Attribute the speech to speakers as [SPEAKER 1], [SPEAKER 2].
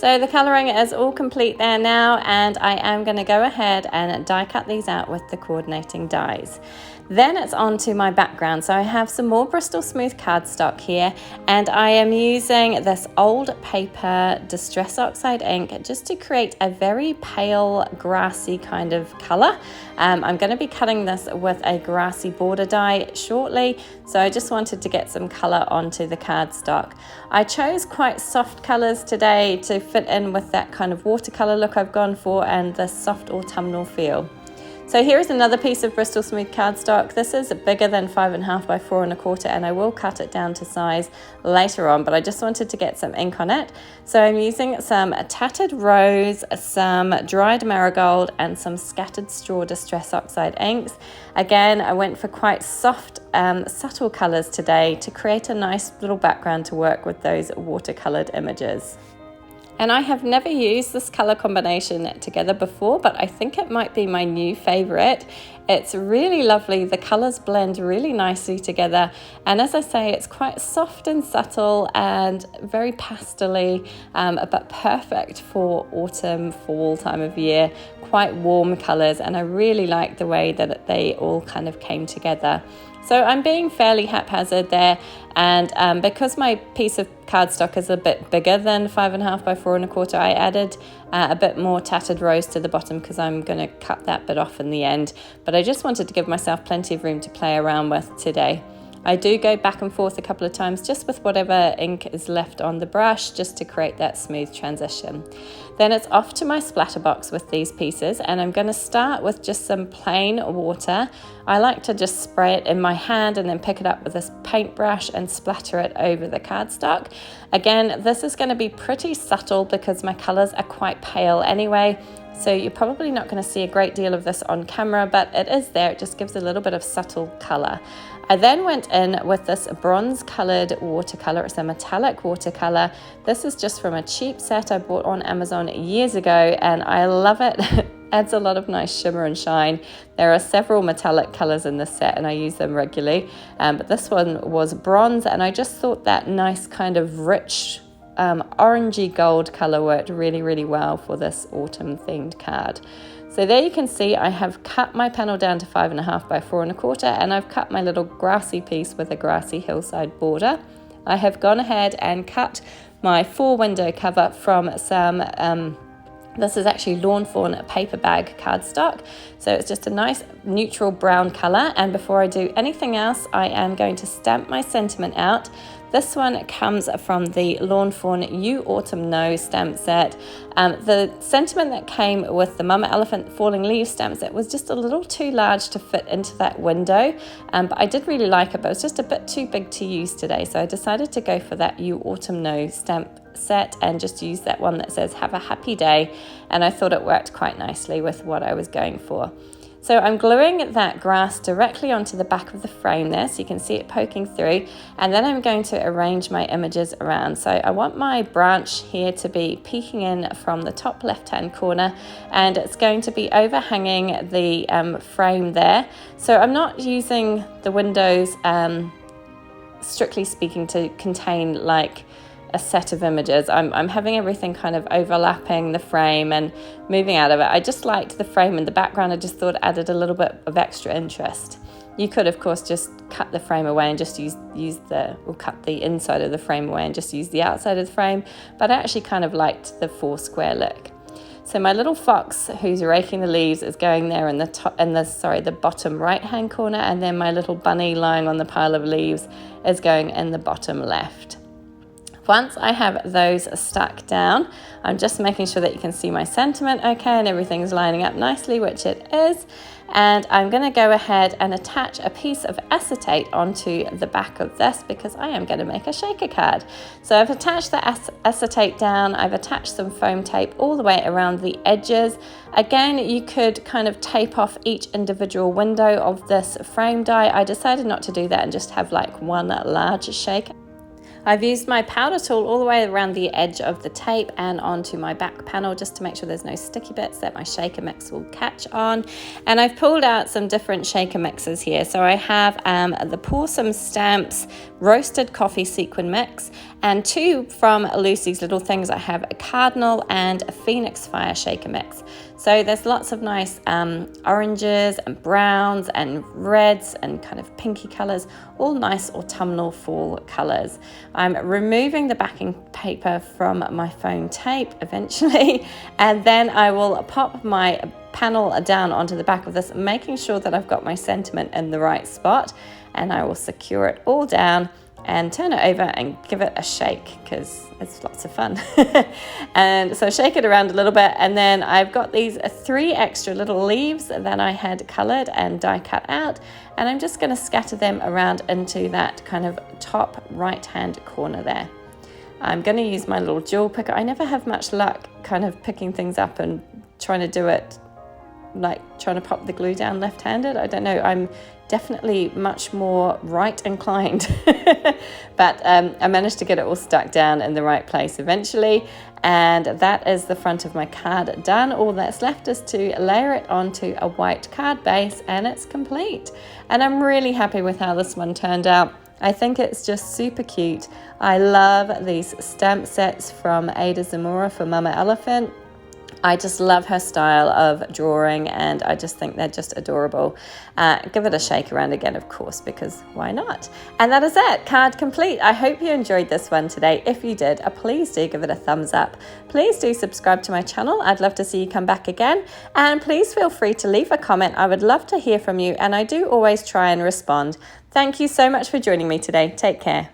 [SPEAKER 1] So the colouring is all complete there now, and I am going to go ahead and die cut these out with the coordinating dies. Then it's on to my background. So I have some more Bristol Smooth cardstock here, and I am using this old paper Distress Oxide ink just to create a very pale grassy kind of colour. I'm going to be cutting this with a grassy border die shortly, so I just wanted to get some colour onto the cardstock. I chose quite soft colours today to fit in with that kind of watercolour look I've gone for and the soft autumnal feel. So here is another piece of Bristol Smooth cardstock. This is bigger than 5.5 by 4 1/4, and I will cut it down to size later on, but I just wanted to get some ink on it. So I'm using some Tattered Rose, some dried Marigold, and some Scattered Straw Distress Oxide inks. Again, I went for quite soft, subtle colours today to create a nice little background to work with those watercoloured images. And I have never used this colour combination together before, but I think it might be my new favourite. It's really lovely. The colours blend really nicely together. And as I say, it's quite soft and subtle and very pastel-y, but perfect for autumn, fall time of year. Quite warm colours, and I really like the way that they all kind of came together. So I'm being fairly haphazard there, and because my piece of cardstock is a bit bigger than 5.5 by 4 1/4, I added a bit more Tattered Rose to the bottom because I'm going to cut that bit off in the end, but I just wanted to give myself plenty of room to play around with today. I do go back and forth a couple of times just with whatever ink is left on the brush, just to create that smooth transition. Then it's off to my splatter box with these pieces, and I'm going to start with just some plain water. I like to just spray it in my hand and then pick it up with this paintbrush and splatter it over the cardstock. Again, this is going to be pretty subtle because my colours are quite pale anyway, so you're probably not going to see a great deal of this on camera, but it is there. It just gives a little bit of subtle colour. I then went in with this bronze coloured watercolour. It's a metallic watercolour. This is just from a cheap set I bought on Amazon years ago, and I love it. It adds a lot of nice shimmer and shine. There are several metallic colours in this set, and I use them regularly, but this one was bronze, and I just thought that nice kind of rich orangey gold colour worked really, really well for this autumn themed card. So there you can see I have cut my panel down to 5.5 by 4 1/4, and I've cut my little grassy piece with a grassy hillside border. I have gone ahead and cut my 4 window cover from some this is actually Lawn Fawn Paper Bag cardstock. So it's just a nice neutral brown colour, and before I do anything else, I am going to stamp my sentiment out. This one comes from the Lawn Fawn You Autumn Know stamp set. The sentiment that came with the Mama Elephant Falling Leaves stamp set was just a little too large to fit into that window, but I did really like it, but it was just a bit too big to use today, so I decided to go for that You Autumn Know stamp set and just use that one that says have a happy day, and I thought it worked quite nicely with what I was going for. So I'm gluing that grass directly onto the back of the frame there, so you can see it poking through, and then I'm going to arrange my images around. So I want my branch here to be peeking in from the top left hand corner, and it's going to be overhanging the frame there. So I'm not using the windows strictly speaking to contain like a set of images. I'm having everything kind of overlapping the frame and moving out of it. I just liked the frame in the background. I just thought it added a little bit of extra interest. You could of course just cut the frame away and just cut the inside of the frame away and just use the outside of the frame, but I actually kind of liked the 4 square look. So my little fox who's raking the leaves is going there in the bottom right hand corner, and then my little bunny lying on the pile of leaves is going in the bottom left. Once I have those stuck down, I'm just making sure that you can see my sentiment okay and everything's lining up nicely, which it is. And I'm going to go ahead and attach a piece of acetate onto the back of this because I am going to make a shaker card. So I've attached the acetate down, I've attached some foam tape all the way around the edges. Again, you could kind of tape off each individual window of this frame die. I decided not to do that and just have like one large shaker. I've used my powder tool all the way around the edge of the tape and onto my back panel just to make sure there's no sticky bits that my shaker mix will catch on. And I've pulled out some different shaker mixes here. So I have the Pawsome Stamps Roasted Coffee Sequin Mix, And 2 from Lucy's Little Things, I have a Cardinal and a Phoenix Fire Shaker mix. So there's lots of nice oranges and browns and reds and kind of pinky colours, all nice autumnal fall colours. I'm removing the backing paper from my foam tape eventually, and then I will pop my panel down onto the back of this, making sure that I've got my sentiment in the right spot, and I will secure it all down and turn it over and give it a shake because it's lots of fun. And so shake it around a little bit, and then I've got these 3 extra little leaves that I had coloured and die cut out, and I'm just going to scatter them around into that kind of top right hand corner there. I'm going to use my little jewel picker. I never have much luck kind of picking things up and trying to do it like trying to pop the glue down left-handed. I don't know, I'm definitely much more right inclined. But I managed to get it all stuck down in the right place eventually, and that is the front of my card done. All that's left is to layer it onto a white card base, and it's complete. And I'm really happy with how this one turned out. I think it's just super cute. I love these stamp sets from Ada Zamora for Mama Elephant. I just love her style of drawing, and I just think they're just adorable. Give it a shake around again, of course, because why not? And that is it, card complete. I hope you enjoyed this one today. If you did, please do give it a thumbs up. Please do subscribe to my channel. I'd love to see you come back again. And please feel free to leave a comment. I would love to hear from you, and I do always try and respond. Thank you so much for joining me today. Take care.